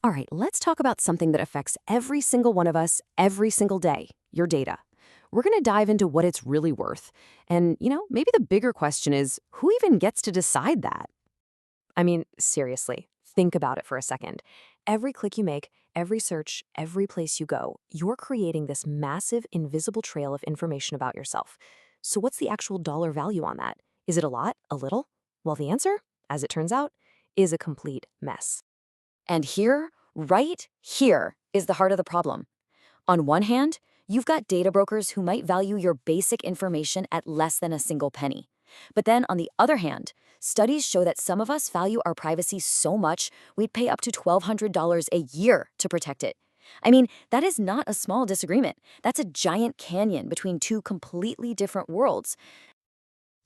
All right, let's talk about something that affects every single one of us every single day, your data. We're going to dive into what it's really worth. And, maybe the bigger question is, who even gets to decide that? I mean, seriously, think about it for a second. Every click you make, every search, every place you go, you're creating this massive, invisible trail of information about yourself. So what's the actual dollar value on that? Is it a lot? A little? Well, the answer, as it turns out, is a complete mess. And here, right here, is the heart of the problem. On one hand, you've got data brokers who might value your basic information at less than a single penny. But then on the other hand, studies show that some of us value our privacy so much we'd pay up to $1,200 a year to protect it. I mean, that is not a small disagreement. That's a giant canyon between two completely different worlds.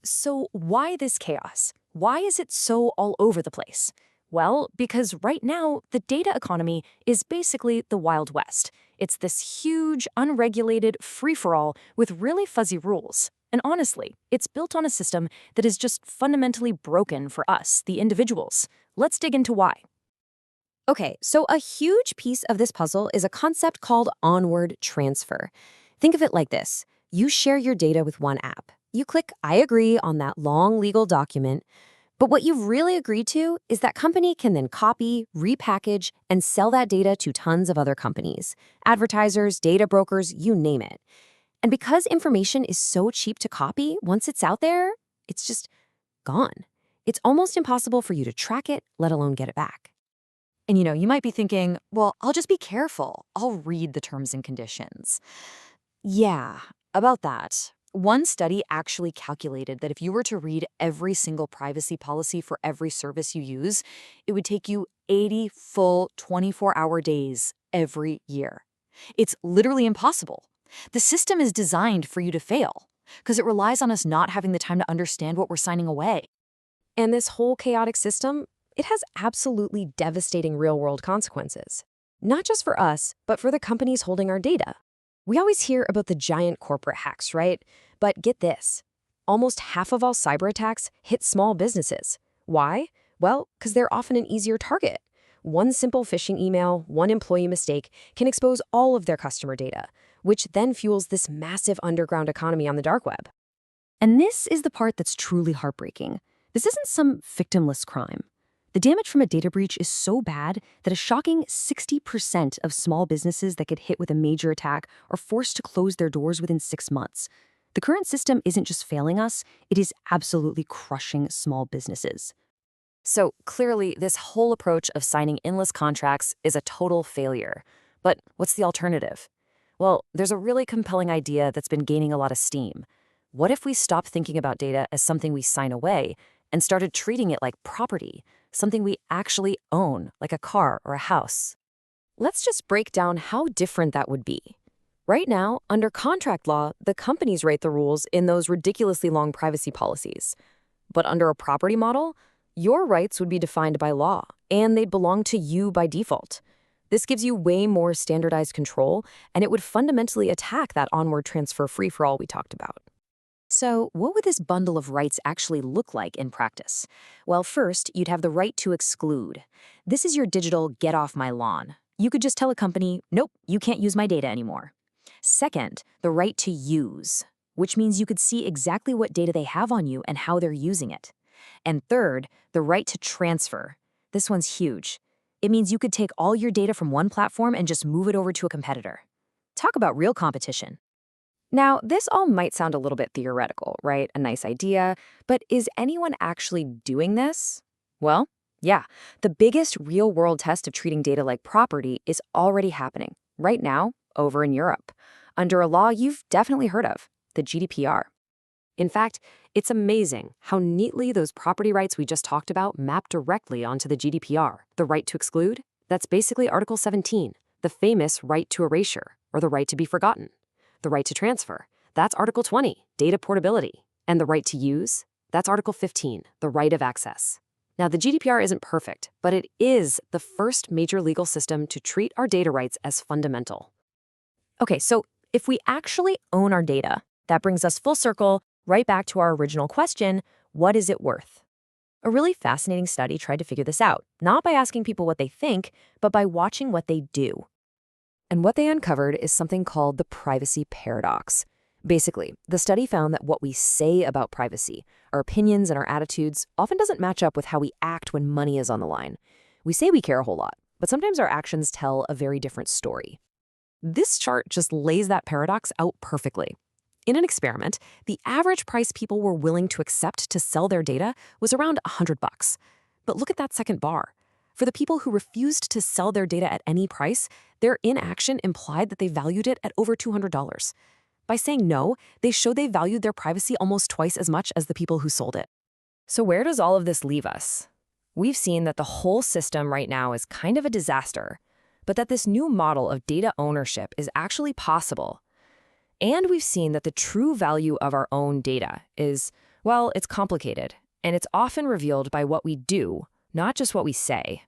So why this chaos? Why is it so all over the place? Well, because right now, the data economy is basically the Wild West. It's this huge, unregulated free-for-all with really fuzzy rules. And honestly, it's built on a system that is just fundamentally broken for us, the individuals. Let's dig into why. Okay, so a huge piece of this puzzle is a concept called onward transfer. Think of it like this. You share your data with one app. You click I agree on that long legal document, but what you've really agreed to is that company can then copy, repackage, and sell that data to tons of other companies. Advertisers, data brokers, you name it. And because information is so cheap to copy, once it's out there, it's just gone. It's almost impossible for you to track it, let alone get it back. And you might be thinking, well, I'll just be careful. I'll read the terms and conditions. Yeah, about that. One study actually calculated that if you were to read every single privacy policy for every service you use, it would take you 80 full 24-hour days every year. It's literally impossible. The system is designed for you to fail because it relies on us not having the time to understand what we're signing away. And this whole chaotic system, it has absolutely devastating real-world consequences. Not just for us, but for the companies holding our data. We always hear about the giant corporate hacks, right? But get this. Almost half of all cyber attacks hit small businesses. Why? Well, because they're often an easier target. One simple phishing email, one employee mistake can expose all of their customer data, which then fuels this massive underground economy on the dark web. And this is the part that's truly heartbreaking. This isn't some victimless crime. The damage from a data breach is so bad that a shocking 60% of small businesses that get hit with a major attack are forced to close their doors within 6 months. The current system isn't just failing us, it is absolutely crushing small businesses. So clearly, this whole approach of signing endless contracts is a total failure. But what's the alternative? Well, there's a really compelling idea that's been gaining a lot of steam. What if we stopped thinking about data as something we sign away and started treating it like property, something we actually own, like a car or a house? Let's just break down how different that would be. Right now, under contract law, the companies write the rules in those ridiculously long privacy policies. But under a property model, your rights would be defined by law, and they'd belong to you by default. This gives you way more standardized control, and it would fundamentally attack that onward transfer free-for-all we talked about. So what would this bundle of rights actually look like in practice? Well, first, you'd have the right to exclude. This is your digital get off my lawn. You could just tell a company, nope, you can't use my data anymore. Second, the right to use, which means you could see exactly what data they have on you and how they're using it. And third, the right to transfer. This one's huge. It means you could take all your data from one platform and just move it over to a competitor. Talk about real competition. Now, this all might sound a little bit theoretical, right? A nice idea, but is anyone actually doing this? Well, yeah, the biggest real-world test of treating data like property is already happening, right now, over in Europe, under a law you've definitely heard of, the GDPR. In fact, it's amazing how neatly those property rights we just talked about map directly onto the GDPR. The right to exclude? That's basically Article 17, the famous right to erasure, or the right to be forgotten. The right to transfer, that's Article 20, data portability. And the right to use, that's Article 15, the right of access. Now, the GDPR isn't perfect, but it is the first major legal system to treat our data rights as fundamental. Okay, so if we actually own our data, that brings us full circle right back to our original question, what is it worth? A really fascinating study tried to figure this out, not by asking people what they think, but by watching what they do. And what they uncovered is something called the privacy paradox. Basically, the study found that what we say about privacy, our opinions and our attitudes, often doesn't match up with how we act when money is on the line. We say we care a whole lot, but sometimes our actions tell a very different story. This chart just lays that paradox out perfectly. In an experiment, the average price people were willing to accept to sell their data was around $100. But look at that second bar. For the people who refused to sell their data at any price, their inaction implied that they valued it at over $200. By saying no, they showed they valued their privacy almost twice as much as the people who sold it. So where does all of this leave us? We've seen that the whole system right now is kind of a disaster, but that this new model of data ownership is actually possible. And we've seen that the true value of our own data is, well, it's complicated, and it's often revealed by what we do, not just what we say.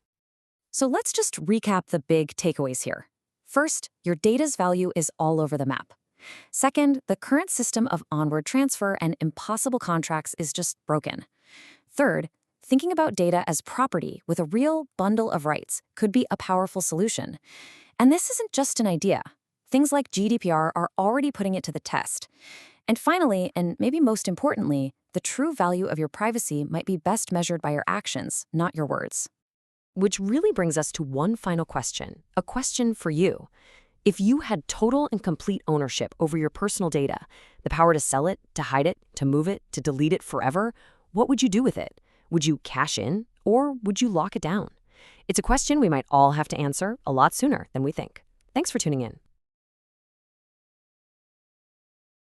So let's just recap the big takeaways here. First, your data's value is all over the map. Second, the current system of onward transfer and impossible contracts is just broken. Third, thinking about data as property with a real bundle of rights could be a powerful solution. And this isn't just an idea. Things like GDPR are already putting it to the test. And finally, and maybe most importantly, the true value of your privacy might be best measured by your actions, not your words. Which really brings us to one final question, a question for you. If you had total and complete ownership over your personal data, the power to sell it, to hide it, to move it, to delete it forever, what would you do with it? Would you cash in, or would you lock it down? It's a question we might all have to answer a lot sooner than we think. Thanks for tuning in.